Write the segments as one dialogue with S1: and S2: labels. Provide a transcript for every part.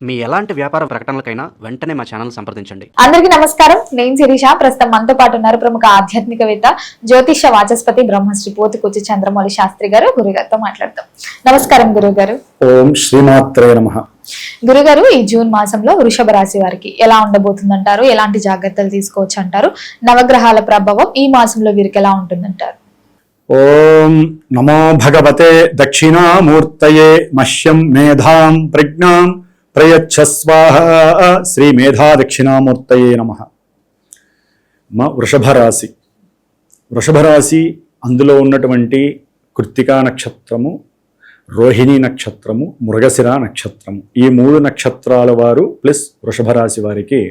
S1: మీ ఎలాంటి వ్యాపార ప్రకటనలకైనా వెంటనే మా ఛానల్ సంప్రదించండి.
S2: అందరికీ నమస్కారం. నేను శిరీష. ప్రస్తుతం మనతో పాటు ఉన్నారు ప్రముఖ ఆధ్యాత్మికవేత్త జ్యోతిష వాచస్పతి బ్రహ్మశ్రీ పోతుకూచి చంద్రమౌళి శాస్త్రి గారు. గురుగారితో మాట్లాడతాం. నమస్కారం గురుగారు.
S3: ఓం శ్రీమాత్రే నమః.
S2: గురుగారు, ఈ జూన్ మాసంలో వృషభ రాశి వారికి ఎలా ఉండబోతుందంటారు? ఎలాంటి జాగ్రత్తలు తీసుకోవచ్చు అంటారు? నవగ్రహాల ప్రభావం ఈ మాసంలో వీరికి ఎలా ఉంటుందంటారు?
S3: ఓం నమో భగవతే దక్షిణామూర్తయే మహ్యం మేధాం ప్రజ్ఞాం ప్రయచ్చ స్వాహ. శ్రీ మేధా దక్షిణామూర్తయే నమః. వృషభ రాశి. వృషభ రాశి అందులో ఉన్నటువంటి కృత్తికా నక్షత్రము, రోహిణి నక్షత్రము, మృగశిర నక్షత్రము, ఈ 3 నక్షత్రాల వారు ప్లస్ వృషభ రాశి వారికి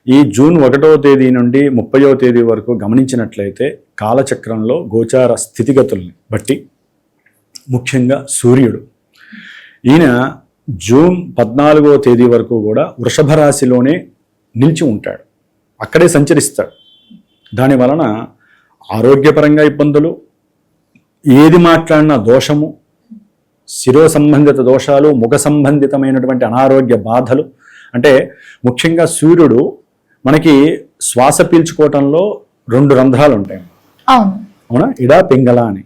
S3: ఈ జూన్ 1వ తేదీ నుండి 30వ తేదీ వరకు గమనించినట్లయితే కాలచక్రంలో గోచార స్థితిగతుల్ని బట్టి ముఖ్యంగా సూర్యుడు ఈయన జూన్ 14వ తేదీ వరకు కూడా వృషభ రాశిలోనే నిలిచి ఉంటాడు, అక్కడే సంచరిస్తాడు. దాని వలన ఆరోగ్యపరంగా ఇబ్బందులు, ఏది మాట్లాడినా దోషము, శిరో సంబంధిత దోషాలు, ముఖ సంబంధితమైనటువంటి అనారోగ్య బాధలు. అంటే ముఖ్యంగా సూర్యుడు మనకి శ్వాస పీల్చుకోవటంలో 2 రంధ్రాలు ఉంటాయి, అవునా, ఇడా పింగళ అని.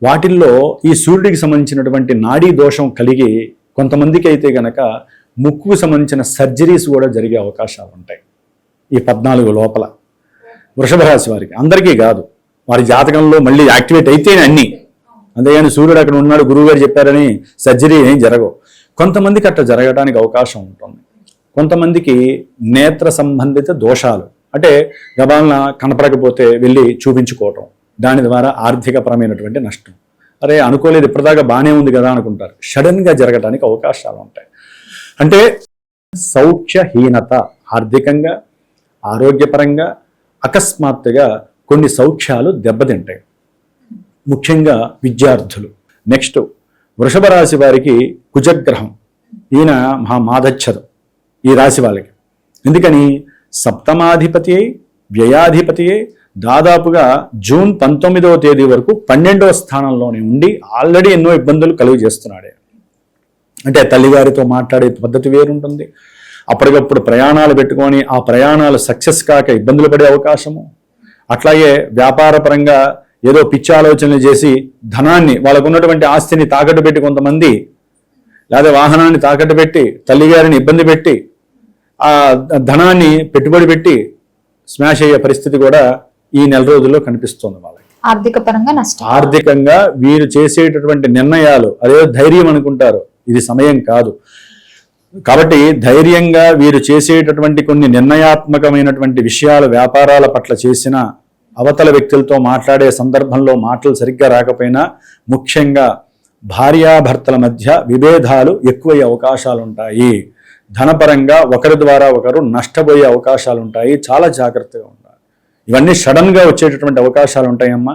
S3: వాటిల్లో ఈ సూర్యుడికి సంబంధించినటువంటి నాడీ దోషం కలిగి కొంతమందికి అయితే గనక ముక్కుకు సంబంధించిన సర్జరీస్ కూడా జరిగే అవకాశాలు ఉంటాయి ఈ 14 లోపల. వృషభ రాశి వారికి, అందరికీ కాదు, వారి జాతకంలో మళ్ళీ యాక్టివేట్ అయితేనే అన్నీ. అంతేగాని సూర్యుడు అక్కడ ఉన్నాడు గురువుగారు చెప్పారని సర్జరీ ఏం జరగవు. కొంతమందికి అట్లా జరగడానికి అవకాశం ఉంటుంది. కొంతమందికి నేత్ర సంబంధిత దోషాలు, అంటే గబాలన కనపడకపోతే వెళ్ళి చూపించుకోవటం, దాని ద్వారా ఆర్థికపరమైనటువంటి నష్టం. అరే అనుకోలేదు, ఇప్పటిదాకా బాగానే ఉంది కదా అనుకుంటారు, సడన్గా జరగడానికి అవకాశాలు ఉంటాయి. అంటే సౌఖ్యహీనత, ఆర్థికంగా ఆరోగ్యపరంగా అకస్మాత్తుగా కొన్ని సౌఖ్యాలు దెబ్బతింటాయి, ముఖ్యంగా విద్యార్థులు. నెక్స్ట్ వృషభ రాశి వారికి కుజగ్రహం, ఈయన మాధచ్చరు ఈ రాశి వాళ్ళకి. ఎందుకని సప్తమాధిపతి వ్యయాధిపతి దాదాపుగా జూన్ 19వ తేదీ వరకు 12వ స్థానంలోనే ఉండి ఆల్రెడీ ఎన్నో ఇబ్బందులు కలుగు చేస్తున్నాడే. అంటే తల్లిగారితో మాట్లాడే పద్ధతి వేరుంటుంది, అప్పటికప్పుడు ప్రయాణాలు పెట్టుకొని ఆ ప్రయాణాలు సక్సెస్ కాక ఇబ్బందులు పడే అవకాశము. అట్లాగే వ్యాపారపరంగా ఏదో పిచ్చి ఆలోచనలు చేసి ధనాన్ని, వాళ్ళకు ఉన్నటువంటి ఆస్తిని తాకట్టు పెట్టి కొంతమంది, లేదా వాహనాన్ని తాకట్టు పెట్టి తల్లిగారిని ఇబ్బంది పెట్టి ఆ ధనాన్ని పెట్టుబడి పెట్టి స్మాష్ అయ్యే పరిస్థితి కూడా ఈ నెల రోజుల్లో కనిపిస్తుంది వాళ్ళకి. ఆర్థికంగా వీరు చేసేటటువంటి నిర్ణయాలు అదే ధైర్యం అనుకుంటారు, ఇది సమయం కాదు. కాబట్టి ధైర్యంగా వీరు చేసేటటువంటి కొన్ని నిర్ణయాత్మకమైనటువంటి విషయాలు వ్యాపారాల పట్ల చేసిన, అవతల వ్యక్తులతో మాట్లాడే సందర్భంలో మాటలు సరిగ్గా రాకపోయినా, ముఖ్యంగా భార్యాభర్తల మధ్య విభేదాలు ఎక్కువయ్యే అవకాశాలు ఉంటాయి. ధనపరంగా ఒకరి ద్వారా ఒకరు నష్టపోయే అవకాశాలు ఉంటాయి, చాలా జాగ్రత్తగా ఉండాలి. ఇవన్నీ సడన్గా వచ్చేటటువంటి అవకాశాలు ఉంటాయమ్మా.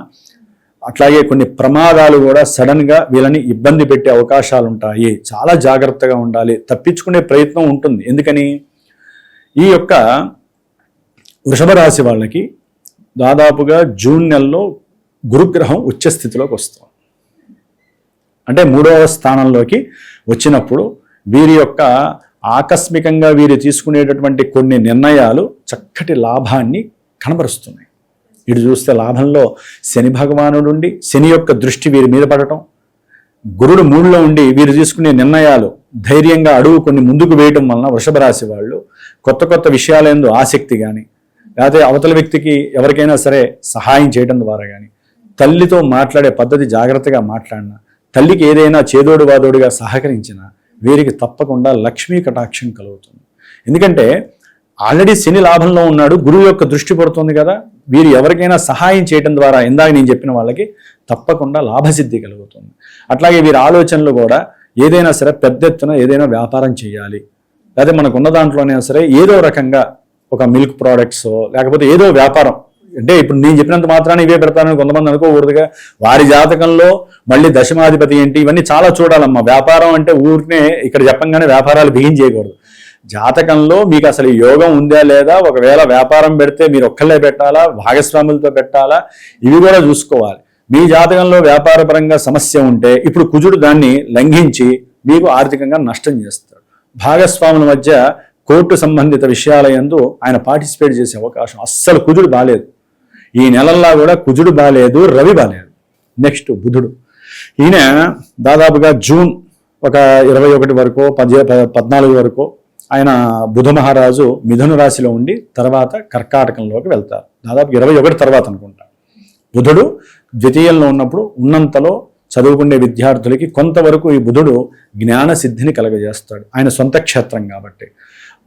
S3: అట్లాగే కొన్ని ప్రమాదాలు కూడా సడన్గా వీళ్ళని ఇబ్బంది పెట్టే అవకాశాలు ఉంటాయి, చాలా జాగ్రత్తగా ఉండాలి. తప్పించుకునే ప్రయత్నం ఉంటుంది. ఎందుకని ఈ యొక్క వృషభ రాశి వాళ్ళకి దాదాపుగా జూన్ నెలలో గురుగ్రహం ఉచ్చ స్థితిలోకి వస్తుంది. అంటే 3వ స్థానంలోకి వచ్చినప్పుడు వీరి యొక్క ఆకస్మికంగా వీరు తీసుకునేటటువంటి కొన్ని నిర్ణయాలు చక్కటి లాభాన్ని కనబరుస్తున్నాయి. ఇటు చూస్తే లాభంలో శని భగవానుడు ఉండి, శని యొక్క దృష్టి వీరి మీద పడటం, గురుడు 3లో ఉండి వీరు తీసుకునే నిర్ణయాలు ధైర్యంగా అడుగు కొన్ని ముందుకు వేయటం వలన వృషభ రాశి వాళ్ళు కొత్త కొత్త విషయాలందు ఆసక్తి కానీ, లేకపోతే అవతల వ్యక్తికి ఎవరికైనా సరే సహాయం చేయడం ద్వారా కానీ, తల్లితో మాట్లాడే పద్ధతి జాగ్రత్తగా మాట్లాడినా, తల్లికి ఏదైనా చేదోడు వాదోడుగా సహకరించినా వీరికి తప్పకుండా లక్ష్మీ కటాక్షం కలుగుతుంది. ఎందుకంటే ఆల్రెడీ శని లాభంలో ఉన్నాడు, గురువు యొక్క దృష్టి పడుతుంది కదా. వీరు ఎవరికైనా సహాయం చేయడం ద్వారా ఇందాక నేను చెప్పిన వాళ్ళకి తప్పకుండా లాభసిద్ధి కలుగుతుంది. అట్లాగే వీరి ఆలోచనలు కూడా ఏదైనా సరే పెద్ద ఎత్తున ఏదైనా వ్యాపారం చేయాలి, లేకపోతే మనకు ఉన్న దాంట్లోనే సరే ఏదో రకంగా ఒక మిల్క్ ప్రోడక్ట్స్ లేకపోతే ఏదో వ్యాపారం. అంటే ఇప్పుడు నేను చెప్పినంత మాత్రాన్ని ఇవే పెడతానని కొంతమంది అనుకోకూడదుగా. వారి జాతకంలో మళ్ళీ దశమాధిపతి ఏంటి, ఇవన్నీ చాలా చూడాలమ్మా. వ్యాపారం అంటే ఊరినే ఇక్కడ చెప్పంగానే వ్యాపారాలు బిగించేయకూడదు. జాతకంలో మీకు అసలు యోగం ఉందా లేదా, ఒకవేళ వ్యాపారం పెడితే మీరు ఒక్కళ్ళే పెట్టాలా, భాగస్వాములతో పెట్టాలా, ఇవి కూడా చూసుకోవాలి. మీ జాతకంలో వ్యాపారపరంగా సమస్య ఉంటే ఇప్పుడు కుజుడు దాన్ని లంఘించి మీకు ఆర్థికంగా నష్టం చేస్తాడు. భాగస్వాముల మధ్య కోర్టు సంబంధిత విషయాల యందు ఆయన పార్టిసిపేట్ చేసే అవకాశం. అస్సలు కుజుడు బాలేదు ఈ నెలల్లో కూడా, కుజుడు బాలేదు, రవి బాలేదు. నెక్స్ట్ బుధుడు. ఈయన దాదాపుగా జూన్ ఒక 21 వరకు 14 వరకు ఆయన బుధ మహారాజు మిథున రాశిలో ఉండి తర్వాత కర్కాటకంలోకి వెళ్తారు. దాదాపు 21 తర్వాత అనుకుంటా. బుధుడు ద్వితీయంలో ఉన్నప్పుడు ఉన్నంతలో చదువుకునే విద్యార్థులకి కొంతవరకు ఈ బుధుడు జ్ఞాన సిద్ధిని కలగజేస్తాడు. ఆయన సొంత క్షేత్రం కాబట్టి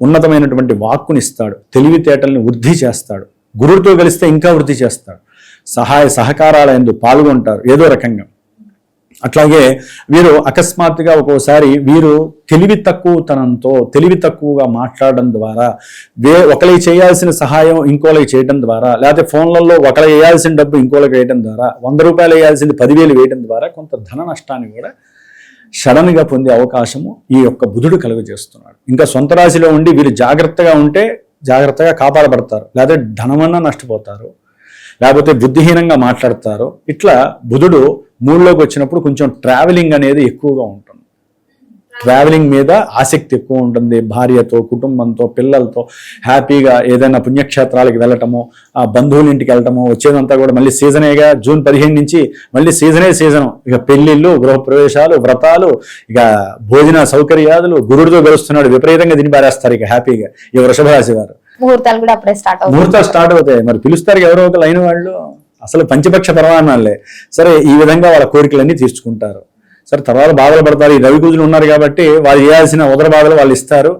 S3: ఉన్నతమైనటువంటి వాక్కునిస్తాడు, తెలివితేటల్ని వృద్ధి చేస్తాడు. గురుడితో కలిస్తే ఇంకా వృద్ధి చేస్తాడు. సహాయ సహకారాల యందు పాల్గొంటారు ఏదో రకంగా. అట్లాగే వీరు అకస్మాత్తుగా ఒక్కోసారి వీరు తెలివి తక్కువగా మాట్లాడడం ద్వారా, ఒకరికి చేయాల్సిన సహాయం ఇంకోళ్ళకి చేయడం ద్వారా, లేకపోతే ఫోన్లలో ఒకరికి వేయాల్సిన డబ్బు ఇంకోళ్ళకి వేయడం ద్వారా, 100 రూపాయలు వేయాల్సింది 10,000 వేయడం ద్వారా కొంత ధన నష్టాన్ని కూడా సడన్గా పొందే అవకాశము ఈ యొక్క బుధుడు కలుగజేస్తున్నాడు. ఇంకా సొంత రాశిలో ఉండి వీరు జాగ్రత్తగా ఉంటే జాగ్రత్తగా కాపాడబడతారు, లేకపోతే ధనమన్నా నష్టపోతారు, లేకపోతే బుద్ధిహీనంగా మాట్లాడతారు. ఇట్లా బుధుడు మూడులోకి వచ్చినప్పుడు కొంచెం ట్రావెలింగ్ అనేది ఎక్కువగా ఉంటుంది. ట్రావెలింగ్ మీద ఆసక్తి ఎక్కువ ఉంటుంది. భార్యతో, కుటుంబంతో, పిల్లలతో హ్యాపీగా ఏదైనా పుణ్యక్షేత్రాలకు వెళ్ళటము, ఆ బంధువుల ఇంటికి వెళ్ళటము, వచ్చేదంతా కూడా మళ్ళీ సీజనేగా. జూన్ 15 నుంచి మళ్ళీ సీజను. ఇక పెళ్లిళ్ళు, గృహప్రవేశాలు, వ్రతాలు, ఇక భోజన సౌకర్యాలు. గురుడితో గెలుస్తున్నాడు, విపరీతంగా తిని పారేస్తారు ఇక హ్యాపీగా ఈ వృషభ రాశి వారు.
S2: ముహూర్తాలు కూడా అప్పుడే
S3: స్టార్ట్ అవుతాయి. మరి పిలుస్తారు ఎవరో ఒకరు అయిన వాళ్ళు, అసలు పంచపక్ష పరమాన్నాలే. సరే, ఈ విధంగా వాళ్ళ కోరికలన్నీ తీర్చుకుంటారు. సరే, తర్వాత బాధలు పడతారు. ఈ రవి కుజులు ఉన్నారు కాబట్టి వాళ్ళు చేయాల్సిన ఉదర బాధలు వాళ్ళు ఇస్తారు,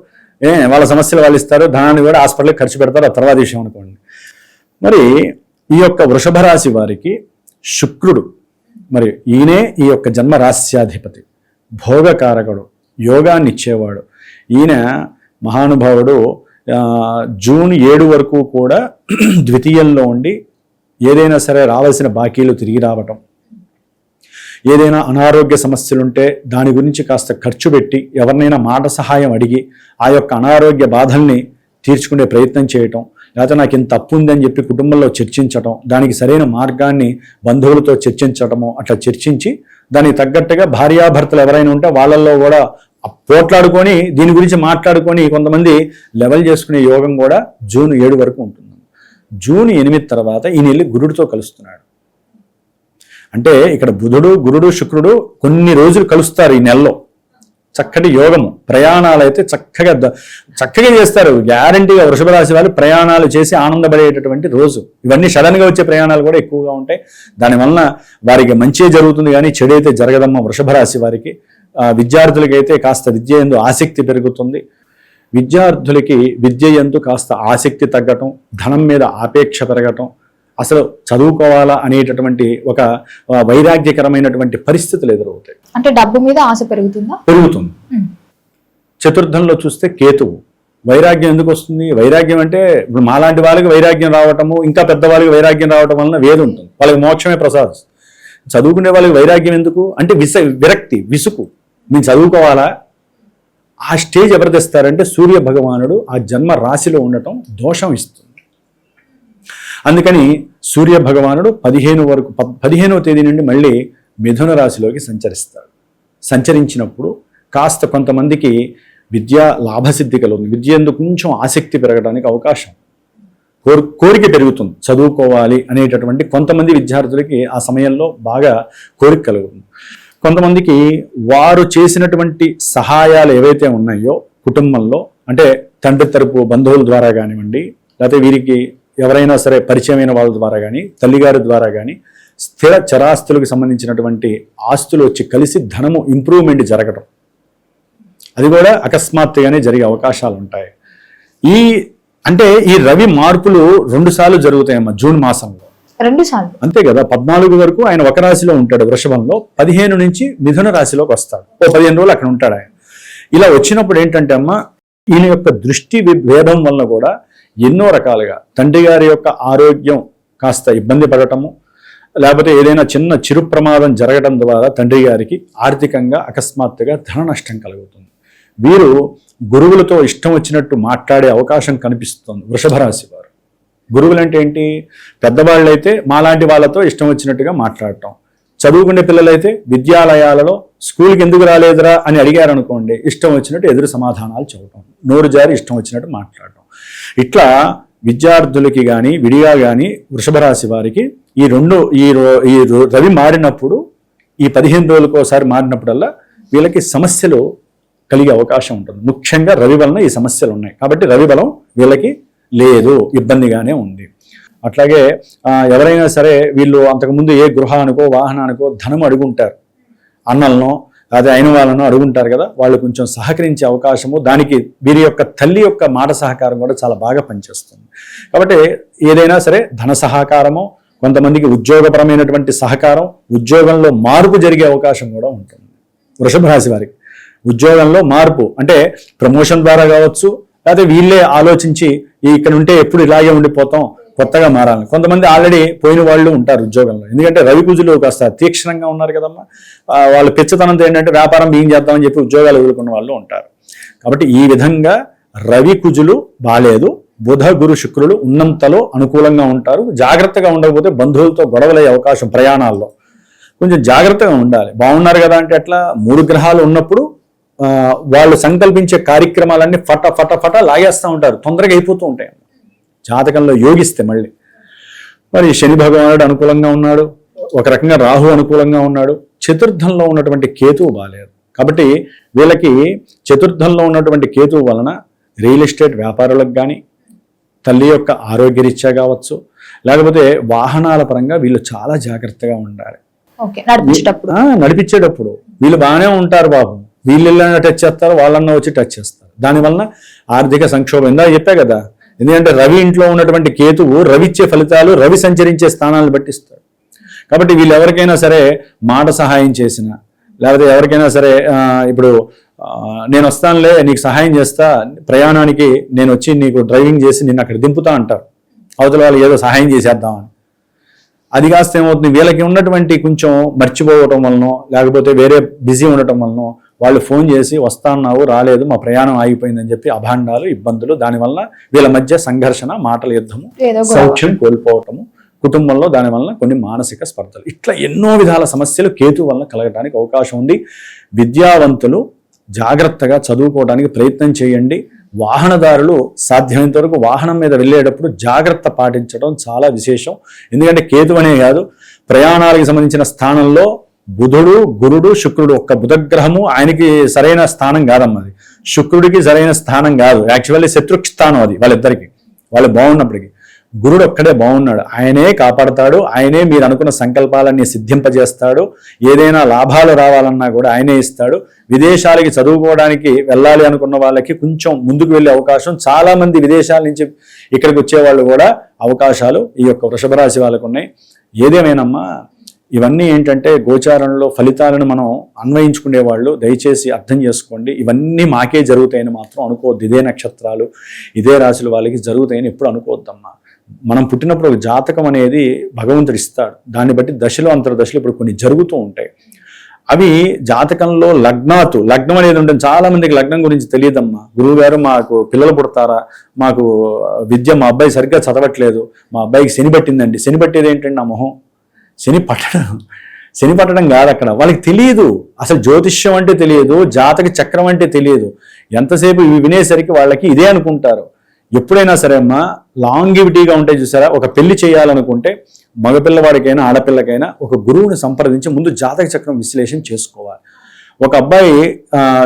S3: వాళ్ళ సమస్యలు వాళ్ళు ఇస్తారు, ధనాన్ని కూడా హాస్పిటల్కి ఖర్చు పెడతారు. ఆ తర్వాత విషయం అనుకోండి. మరి ఈ యొక్క వృషభ రాశి వారికి శుక్రుడు, మరి ఈయనే ఈ యొక్క జన్మ రాశ్యాధిపతి, భోగకారకుడు, యోగాన్ని ఇచ్చేవాడు. ఈయన మహానుభావుడు జూన్ 7 వరకు కూడా ద్వితీయంలో ఉండి ఏదైనా సరే రావాల్సిన బాకీలు తిరిగి రావటం, ఏదైనా అనారోగ్య సమస్యలుంటే దాని గురించి కాస్త ఖర్చు పెట్టి ఎవరినైనా మాట సహాయం అడిగి ఆ యొక్క అనారోగ్య బాధల్ని తీర్చుకునే ప్రయత్నం చేయటం, లేకపోతే నాకు ఇంత తప్పు ఉందని చెప్పి కుటుంబంలో చర్చించటం, దానికి సరైన మార్గాన్ని బంధువులతో చర్చించటము, అట్లా చర్చించి దానికి తగ్గట్టుగా భార్యాభర్తలు ఎవరైనా ఉంటే వాళ్ళల్లో కూడా పోట్లాడుకొని దీని గురించి మాట్లాడుకొని కొంతమంది లెవెల్ చేసుకునే యోగం కూడా జూన్ 7 వరకు ఉంటుంది. జూన్ 8 తర్వాత ఈయన వెళ్ళి గురుడితో కలుస్తున్నాడు. అంటే ఇక్కడ బుధుడు, గురుడు, శుక్రుడు కొన్ని రోజులు కలుస్తారు ఈ నెలలో. చక్కటి యోగము. ప్రయాణాలు అయితే చక్కగా చేస్తారు. గ్యారంటీగా వృషభ రాశి వాళ్ళు ప్రయాణాలు చేసి ఆనందపడేటటువంటి రోజు. ఇవన్నీ సడన్గా వచ్చే ప్రయాణాలు కూడా ఎక్కువగా ఉంటాయి. దానివలన వారికి మంచి జరుగుతుంది, కానీ చెడు అయితే జరగదమ్మ వృషభ రాశి వారికి. విద్యార్థులకైతే కాస్త విద్య యందు ఆసక్తి పెరుగుతుంది. విద్యార్థులకి విద్య యందు కాస్త ఆసక్తి తగ్గటం, ధనం మీద ఆపేక్ష పెరగటం, అసలు చదువుకోవాలా అనేటటువంటి ఒక వైరాగ్యకరమైనటువంటి పరిస్థితులు ఎదురవుతాయి.
S2: అంటే డబ్బు మీద ఆశ పెరుగుతుంది.
S3: చతుర్థంలో చూస్తే కేతువు. వైరాగ్యం ఎందుకు వస్తుంది? వైరాగ్యం అంటే ఇప్పుడు మాలాంటి వాళ్ళకి వైరాగ్యం రావటము, ఇంకా పెద్దవాళ్ళకి వైరాగ్యం రావటం వలన వేది ఉంటుంది, వాళ్ళకి మోక్షమే ప్రసాదం. చదువుకునే వాళ్ళకి వైరాగ్యం ఎందుకు అంటే విరక్తి, విసుగు. మేము చదువుకోవాలా, ఆ స్టేజ్ ఎవరు తెస్తారంటే సూర్య భగవానుడు ఆ జన్మ రాశిలో ఉండటం దోషం ఇస్తుంది. అందుకని సూర్య భగవానుడు 15వ తేదీ నుండి మళ్ళీ మిథున రాశిలోకి సంచరిస్తాడు. సంచరించినప్పుడు కాస్త కొంతమందికి విద్యా లాభసిద్ధి కలుగుతుంది. విద్య ఎందుకు కొంచెం ఆసక్తి పెరగడానికి అవకాశం, కోరిక పెరుగుతుంది. చదువుకోవాలి అనేటటువంటి కొంతమంది విద్యార్థులకి ఆ సమయంలో బాగా కోరిక కలుగుతుంది. కొంతమందికి వారు చేసినటువంటి సహాయాలు ఏవైతే ఉన్నాయో కుటుంబంలో, అంటే తండ్రి తరపు బంధువుల ద్వారా కానివ్వండి, లేకపోతే వీరికి ఎవరైనా సరే పరిచయమైన వాళ్ళ ద్వారా కానీ, తల్లిగారి ద్వారా కానీ స్థిర చరాస్తులకు సంబంధించినటువంటి ఆస్తులు వచ్చి కలిసి ధనము ఇంప్రూవ్మెంట్ జరగటం, అది కూడా అకస్మాత్తుగానే జరిగే అవకాశాలు ఉంటాయి. ఈ రవి మార్పులు 2 సార్లు జరుగుతాయమ్మా జూన్ మాసంలో.
S2: 2 సార్లు
S3: అంతే కదా. 14 వరకు ఆయన ఒక రాశిలో ఉంటాడు వృషభంలో, 15 నుంచి మిథున రాశిలోకి వస్తాడు. 15 రోజులు అక్కడ ఉంటాడు ఆయన. ఇలా వచ్చినప్పుడు ఏంటంటే అమ్మ, ఈయన యొక్క దృష్టి భేదం వలన కూడా ఎన్నో రకాలుగా తండ్రి గారి యొక్క ఆరోగ్యం కాస్త ఇబ్బంది పడటము, లేకపోతే ఏదైనా చిన్న చిరు ప్రమాదం జరగడం ద్వారా తండ్రి గారికి ఆర్థికంగా అకస్మాత్తుగా ధన నష్టం కలుగుతుంది. వీరు గురువులతో ఇష్టం వచ్చినట్టు మాట్లాడే అవకాశం కనిపిస్తుంది వృషభ రాశి వారు. గురువులు అంటే ఏంటి? పెద్దవాళ్ళు అయితే మాలాంటి వాళ్ళతో ఇష్టం వచ్చినట్టుగా మాట్లాడటం, చదువుకునే పిల్లలైతే విద్యాలయాలలో స్కూల్కి ఎందుకు రాలేదురా అని అడిగారు అనుకోండి, ఇష్టం వచ్చినట్టు ఎదురు సమాధానాలు చెప్పడం, నోరు జారి ఇష్టం వచ్చినట్టు మాట్లాడటం. ఇట్లా విద్యార్థులకి కానీ విడిగా కానీ వృషభ రాశి వారికి ఈ రవి మారినప్పుడు, ఈ 15 రోజులకు ఒకసారి మారినప్పుడల్లా వీళ్ళకి సమస్యలు కలిగే అవకాశం ఉంటుంది. ముఖ్యంగా రవి వలన ఈ సమస్యలు ఉన్నాయి కాబట్టి రవి బలం వీళ్ళకి లేదు, ఇబ్బందిగానే ఉంది. అట్లాగే ఎవరైనా సరే వీళ్ళు అంతకుముందు ఏ గృహానికో వాహనానికో ధనం అడుగుంటారు, అన్నలను అదే అయిన వాళ్ళను అడుగుంటారు కదా, వాళ్ళు కొంచెం సహకరించే అవకాశము, దానికి వీరి యొక్క తల్లి యొక్క మాట సహకారం కూడా చాలా బాగా పనిచేస్తుంది. కాబట్టి ఏదైనా సరే ధన సహకారము, కొంతమందికి ఉద్యోగపరమైనటువంటి సహకారం, ఉద్యోగంలో మార్పు జరిగే అవకాశం కూడా ఉంటుంది. వృషభ రాశి వారికి ఉద్యోగంలో మార్పు అంటే ప్రమోషన్ ద్వారా కావచ్చు, లేకపోతే వీళ్ళే ఆలోచించి ఇక్కడ ఉంటే ఎప్పుడు ఇలాగే ఉండిపోతాం, కొత్తగా మారాలి. కొంతమంది ఆల్రెడీ పోయిన వాళ్ళు ఉంటారు ఉద్యోగంలో, ఎందుకంటే రవి కుజులు కాస్త తీక్షణంగా ఉన్నారు కదమ్మా. వాళ్ళు పెచ్చతనంతో ఏంటంటే వ్యాపారం బియ్యం చేద్దామని చెప్పి ఉద్యోగాలు వదులుకున్న వాళ్ళు ఉంటారు. కాబట్టి ఈ విధంగా రవి కుజులు బాలేదు, బుధ గురు శుక్రులు ఉన్నంతలో అనుకూలంగా ఉంటారు. జాగ్రత్తగా ఉండకపోతే బంధువులతో గొడవలయ్యే అవకాశం, ప్రయాణాల్లో కొంచెం జాగ్రత్తగా ఉండాలి. బాగున్నారు కదా అంటే అట్లా 3 గ్రహాలు ఉన్నప్పుడు వాళ్ళు సంకల్పించే కార్యక్రమాలన్నీ ఫట లాగేస్తూ ఉంటారు, తొందరగా అయిపోతూ ఉంటాయి జాతకంలో యోగిస్తే. మరి శని భగవానుడు అనుకూలంగా ఉన్నాడు, ఒక రకంగా రాహు అనుకూలంగా ఉన్నాడు, చతుర్థంలో ఉన్నటువంటి కేతువు బాలేదు. కాబట్టి వీళ్ళకి చతుర్థంలో ఉన్నటువంటి కేతువు వలన రియల్ ఎస్టేట్ వ్యాపారులకు కానీ, తల్లి యొక్క ఆరోగ్యరీత్యా కావచ్చు, లేకపోతే వాహనాల పరంగా వీళ్ళు చాలా జాగ్రత్తగా ఉండాలి. నడిపించేటప్పుడు వీళ్ళు బాగానే ఉంటారు బాబు, వీళ్ళన్నా టచ్ చేస్తారు, వాళ్ళన్నా వచ్చి టచ్ చేస్తారు. దానివల్ల ఆర్థిక సంక్షోభం. ఇందా చెప్పా కదా, ఎందుకంటే రవి ఇంట్లో ఉన్నటువంటి కేతువు రవి ఇచ్చే ఫలితాలు రవి సంచరించే స్థానాలను బట్టి ఇస్తాడు. కాబట్టి వీళ్ళు ఎవరికైనా సరే మాట సహాయం చేసిన, లేకపోతే ఎవరికైనా సరే ఇప్పుడు నేను వస్తానులే నీకు సహాయం చేస్తా, ప్రయాణానికి నేను వచ్చి నీకు డ్రైవింగ్ చేసి నిన్ను అక్కడ దింపుతా అంటారు, అవతల వాళ్ళు ఏదో సహాయం చేసేద్దామని. అది కాస్త ఏమవుతుంది, వీళ్ళకి ఉన్నటువంటి కొంచెం మర్చిపోవటం వలనో, లేకపోతే వేరే బిజీ ఉండటం వలనో వాళ్ళు ఫోన్ చేసి వస్తాన్నావు రాలేదు, మా ప్రయాణం ఆగిపోయిందని చెప్పి అభాండాలు, ఇబ్బందులు, దానివల్ల వీళ్ళ మధ్య సంఘర్షణ, మాటల యుద్ధము, సౌఖ్యం కోల్పోవటము, కుటుంబంలో దానివల్ల కొన్ని మానసిక స్పర్ధలు, ఇట్లా ఎన్నో విధాల సమస్యలు కేతు వలన కలగడానికి అవకాశం ఉంది. విద్యావంతులు జాగ్రత్తగా చదువుకోవడానికి ప్రయత్నం చేయండి. వాహనదారులు సాధ్యమైనంత వరకు వాహనం మీద వెళ్ళేటప్పుడు జాగ్రత్త పాటించడం చాలా విశేషం. ఎందుకంటే కేతు అనే కాదు, ప్రయాణాలకు సంబంధించిన స్థానంలో బుధుడు, గురుడు, శుక్రుడు, ఒక్క బుధగ్రహము ఆయనకి సరైన స్థానం కాదమ్మా. అది శుక్రుడికి సరైన స్థానం కాదు, యాక్చువల్లీ శత్రుస్థానం అది వాళ్ళిద్దరికి. వాళ్ళు బాగున్నప్పటికీ గురుడు ఒక్కడే బాగున్నాడు, ఆయనే కాపాడతాడు, ఆయనే మీరు అనుకున్న సంకల్పాలన్నీ సిద్ధింపజేస్తాడు. ఏదైనా లాభాలు రావాలన్నా కూడా ఆయనే ఇస్తాడు. విదేశాలకి చదువుకోవడానికి వెళ్ళాలి అనుకున్న వాళ్ళకి కొంచెం ముందుకు వెళ్ళే అవకాశం, చాలా మంది విదేశాల నుంచి ఇక్కడికి వచ్చేవాళ్ళు కూడా అవకాశాలు ఈ యొక్క వృషభ రాశి వాళ్ళకు ఉన్నాయి. ఏదేమైనమ్మా ఇవన్నీ ఏంటంటే గోచారంలో ఫలితాలను మనం అన్వయించుకునే వాళ్ళు దయచేసి అర్థం చేసుకోండి. ఇవన్నీ మాకే జరుగుతాయని మాత్రం అనుకోవద్దు. ఇదే నక్షత్రాలు, ఇదే రాశుల వాళ్ళకి జరుగుతాయని ఎప్పుడు అనుకోవద్దమ్మా. మనం పుట్టినప్పుడు ఒక జాతకం అనేది భగవంతుడు ఇస్తాడు, దాన్ని బట్టి దశలు అంతర్దశలు ఇప్పుడు కొన్ని జరుగుతూ ఉంటాయి. అవి జాతకంలో లగ్నం అనేది ఉంటుంది. చాలా మందికి లగ్నం గురించి తెలియదమ్మా. గురువు గారు మాకు పిల్లలు పుడతారా, మాకు విద్య మా అబ్బాయి సరిగ్గా చదవట్లేదు, మా అబ్బాయికి శని పట్టిందండి. శని పట్టేది ఏంటండి నా మొహం, శని పట్టడం కాదు అక్కడ. వాళ్ళకి తెలియదు అసలు, జ్యోతిష్యం అంటే తెలియదు, జాతక చక్రం అంటే తెలియదు. ఎంతసేపు ఇవి వినేసరికి వాళ్ళకి ఇదే అనుకుంటారు. ఎప్పుడైనా సరే అమ్మా లాంగివిటీగా ఉంటాయి చూసారా, ఒక పెళ్లి చేయాలనుకుంటే మగపిల్లవాడికైనా ఆడపిల్లకైనా ఒక గురువుని సంప్రదించి ముందు జాతక చక్రం విశ్లేషణ చేసుకోవాలి. ఒక అబ్బాయి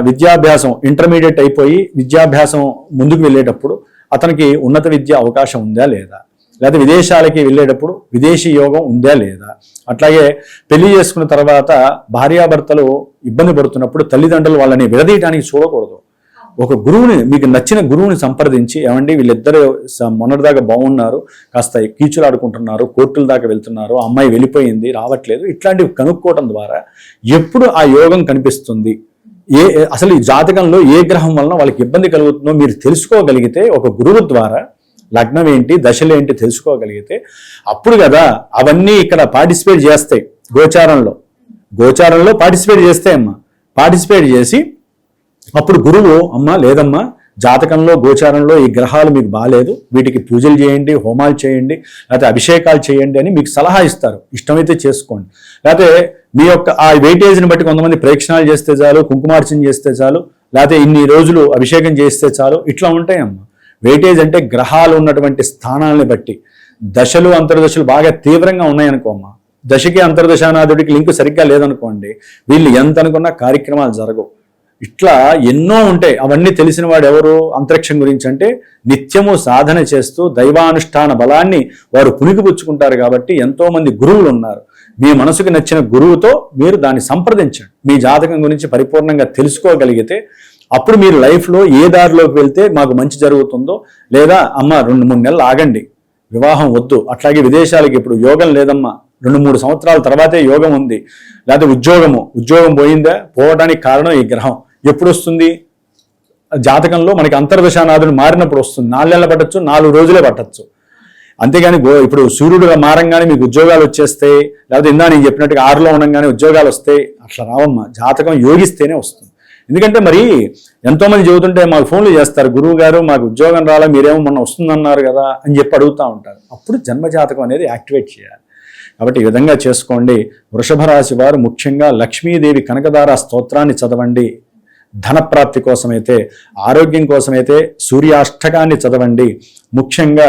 S3: విద్యాభ్యాసం ఇంటర్మీడియట్ అయిపోయి విద్యాభ్యాసం ముందుకు వెళ్ళేటప్పుడు అతనికి ఉన్నత విద్య అవకాశం ఉందా లేదా, లేదా విదేశాలకి వెళ్ళేటప్పుడు విదేశీ యోగం ఉందా లేదా. అట్లాగే పెళ్లి చేసుకున్న తర్వాత భార్యాభర్తలు ఇబ్బంది పడుతున్నప్పుడు తల్లిదండ్రులు వాళ్ళని విడదీయడానికి చూడకూడదు. ఒక గురువుని, మీకు నచ్చిన గురువుని సంప్రదించి, ఏమండి వీళ్ళిద్దరు మొన్నటిదాకా బాగున్నారు, కాస్త కీచులాడుకుంటున్నారు, కోర్టుల దాకా వెళ్తున్నారు, అమ్మాయి వెళ్ళిపోయింది రావట్లేదు, ఇట్లాంటివి కనుక్కోవటం ద్వారా ఎప్పుడు ఆ యోగం కనిపిస్తుంది, అసలు ఈ జాతకంలో ఏ గ్రహం వలన వాళ్ళకి ఇబ్బంది కలుగుతుందో మీరు తెలుసుకోగలిగితే, ఒక గురువు ద్వారా లగ్నం ఏంటి దశలు ఏంటి తెలుసుకోగలిగితే అప్పుడు కదా అవన్నీ ఇక్కడ పార్టిసిపేట్ చేస్తాయి. గోచారంలో పార్టిసిపేట్ చేస్తాయమ్మా. పార్టిసిపేట్ చేసి అప్పుడు గురువు అమ్మా లేదమ్మా జాతకంలో గోచారంలో ఈ గ్రహాలు మీకు బాగాలేదు, వీటికి పూజలు చేయండి, హోమాలు చేయండి, లేకపోతే అభిషేకాలు చేయండి అని మీకు సలహా ఇస్తారు. ఇష్టమైతే చేసుకోండి. లేకపోతే మీ యొక్క ఆ వెయిటేజ్ని బట్టి కొంతమంది ప్రేక్షణాలు చేస్తే చాలు, కుంకుమార్చన చేస్తే చాలు, లేకపోతే ఇన్ని రోజులు అభిషేకం చేస్తే చాలు, ఇట్లా ఉంటాయమ్మా. వెయిటేజ్ అంటే గ్రహాలు ఉన్నటువంటి స్థానాలని బట్టి. దశలు అంతర్దశలు బాగా తీవ్రంగా ఉన్నాయనుకోమ్మా, దశకి అంతర్దశానాథుడికి లింక్ సరిగ్గా లేదనుకోండి, వీళ్ళు ఎంత అనుకున్నా కార్యక్రమాలు జరగవు. ఇట్లా ఎన్నో ఉంటాయి. అవన్నీ తెలిసిన వాడు ఎవరు అంతరిక్షం గురించి అంటే నిత్యము సాధన చేస్తూ దైవానుష్ఠాన బలాన్ని వారు పుణికిపుచ్చుకుంటారు. కాబట్టి ఎంతో మంది గురువులు ఉన్నారు. మీ మనసుకు నచ్చిన గురువుతో మీరు దాన్ని సంప్రదించండి. మీ జాతకం గురించి పరిపూర్ణంగా తెలుసుకోగలిగితే అప్పుడు మీరు లైఫ్లో ఏ దారిలోకి వెళ్తే మాకు మంచి జరుగుతుందో, లేదా అమ్మ 2-3 నెలలు ఆగండి, వివాహం వద్దు, అట్లాగే విదేశాలకి ఇప్పుడు యోగం లేదమ్మా, 2-3 సంవత్సరాల తర్వాతే యోగం ఉంది, లేకపోతే ఉద్యోగం పోయిందా, పోవడానికి కారణం ఈ గ్రహం. ఎప్పుడు వస్తుంది? జాతకంలో మనకి అంతర్దశానాథుడు మారినప్పుడు వస్తుంది. 4 నెలలు పట్టచ్చు, 4 రోజులే పట్టచ్చు. అంతేగాని ఇప్పుడు సూర్యుడుగా మారంగానే మీకు ఉద్యోగాలు వచ్చేస్తాయి, లేకపోతే ఇందా నేను చెప్పినట్టుగా 6లో ఉండగానే ఉద్యోగాలు వస్తాయి, అట్లా రావమ్మా. జాతకం యోగిస్తేనే వస్తుంది. ఎందుకంటే మరి ఎంతోమంది చెబుతుంటే మాకు ఫోన్లు చేస్తారు, గురువు గారు మాకు ఉద్యోగం రాలా, మీరేమో మొన్న వస్తుందన్నారు కదా అని చెప్పి అడుగుతూ ఉంటారు. అప్పుడు జన్మజాతకం అనేది యాక్టివేట్ చేయాలి. కాబట్టి ఈ విధంగా చేసుకోండి. వృషభ రాశి వారు ముఖ్యంగా లక్ష్మీదేవి కనకదార స్తోత్రాన్ని చదవండి. ధనప్రాప్తి కోసమైతే, ఆరోగ్యం కోసమైతే సూర్యాష్టకాన్ని చదవండి. ముఖ్యంగా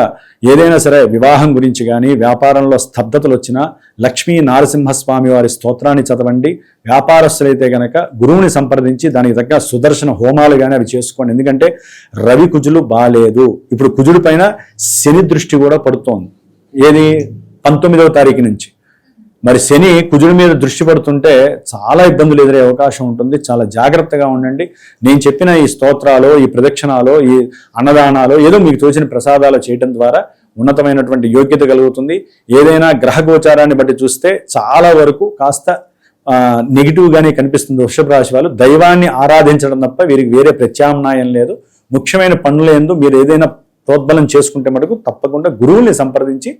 S3: ఏదైనా సరే వివాహం గురించి కానీ, వ్యాపారంలో స్తబ్దతలు వచ్చినా లక్ష్మీ నారసింహస్వామి వారి స్తోత్రాన్ని చదవండి. వ్యాపారస్తులైతే గనక గురువుని సంప్రదించి దానికి తగ్గ సుదర్శన హోమాలు కానీ అవి చేసుకోండి. ఎందుకంటే రవి కుజులు బాలేదు. ఇప్పుడు కుజుడి పైన శని దృష్టి కూడా పడుతోంది. ఏది 19వ తారీఖు నుంచి. మరి శని కుజుడి మీద దృష్టి పడుతుంటే చాలా ఇబ్బందులు ఎదురే అవకాశం ఉంటుంది. చాలా జాగ్రత్తగా ఉండండి. నేను చెప్పిన ఈ స్తోత్రాలు, ఈ ప్రదక్షిణాలు, ఈ అన్నదానాలు, ఏదో మీకు తోచిన ప్రసాదాలు చేయడం ద్వారా ఉన్నతమైనటువంటి యోగ్యత కలుగుతుంది. ఏదైనా గ్రహ గోచారాన్ని బట్టి చూస్తే చాలా వరకు కాస్త నెగిటివ్గానే కనిపిస్తుంది. వృషభ రాశి వాళ్ళు దైవాన్ని ఆరాధించడం తప్ప వీరికి వేరే ప్రత్యామ్నాయం లేదు. ముఖ్యమైన పనులందు మీరు ఏదైనా ప్రోద్బలం చేసుకుంటే మటుకు తప్పకుండా గురువుల్ని సంప్రదించి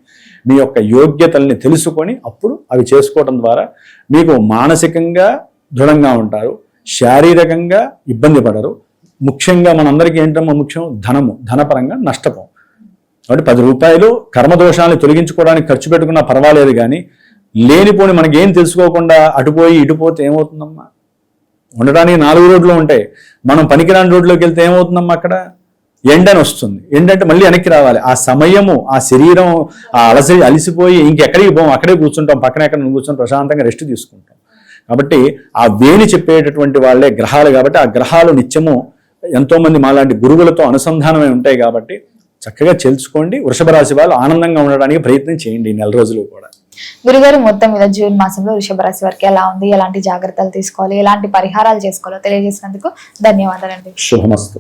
S3: మీ యొక్క యోగ్యతల్ని తెలుసుకొని అప్పుడు అవి చేసుకోవడం ద్వారా మీకు మానసికంగా దృఢంగా ఉంటారు, శారీరకంగా ఇబ్బంది పడరు. ముఖ్యంగా మనందరికీ ఏంటమ్మా ముఖ్యం? ధనపరంగా నష్టపోం. కాబట్టి 10 రూపాయలు కర్మదోషాలను తొలగించుకోవడానికి ఖర్చు పెట్టుకున్నా పర్వాలేదు, కానీ లేనిపోని మనకేం తెలుసుకోకుండా అటుపోయి ఇటుపోతే ఏమవుతుందమ్మా? ఉండడానికి 4 రోడ్లు ఉంటాయి, మనం పనికిరాని రోడ్లోకి వెళ్తే ఏమవుతుందమ్మా? అక్కడ ఎండని వస్తుంది. ఎండంటే మళ్ళీ వెనక్కి రావాలి. ఆ సమయము, ఆ శరీరం అలసిపోయి ఇంకెక్కడికి పోం, అక్కడే కూర్చుంటాం, పక్కన ఎక్కడ కూర్చొని ప్రశాంతంగా రెస్ట్ తీసుకుంటాం. కాబట్టి ఆ వేణి చెప్పేటటువంటి వాళ్ళే గ్రహాలు. కాబట్టి ఆ గ్రహాలు నిత్యము ఎంతోమంది మాలాంటి గురువులతో అనుసంధానమై ఉంటాయి. కాబట్టి చక్కగా తెలుసుకోండి. వృషభ రాశి వాళ్ళు ఆనందంగా ఉండడానికి ప్రయత్నం చేయండి ఈ 4 రోజులు కూడా.
S2: గురుగారు, మొత్తం మీద జూన్ మాసంలో వృషభ రాశి వారికి ఎలా ఉంది, ఎలాంటి జాగ్రత్తలు తీసుకోవాలి, ఎలాంటి పరిహారాలు చేసుకోవాలో తెలియజేసినందుకు ధన్యవాదాలండి.
S3: శుభమస్తు.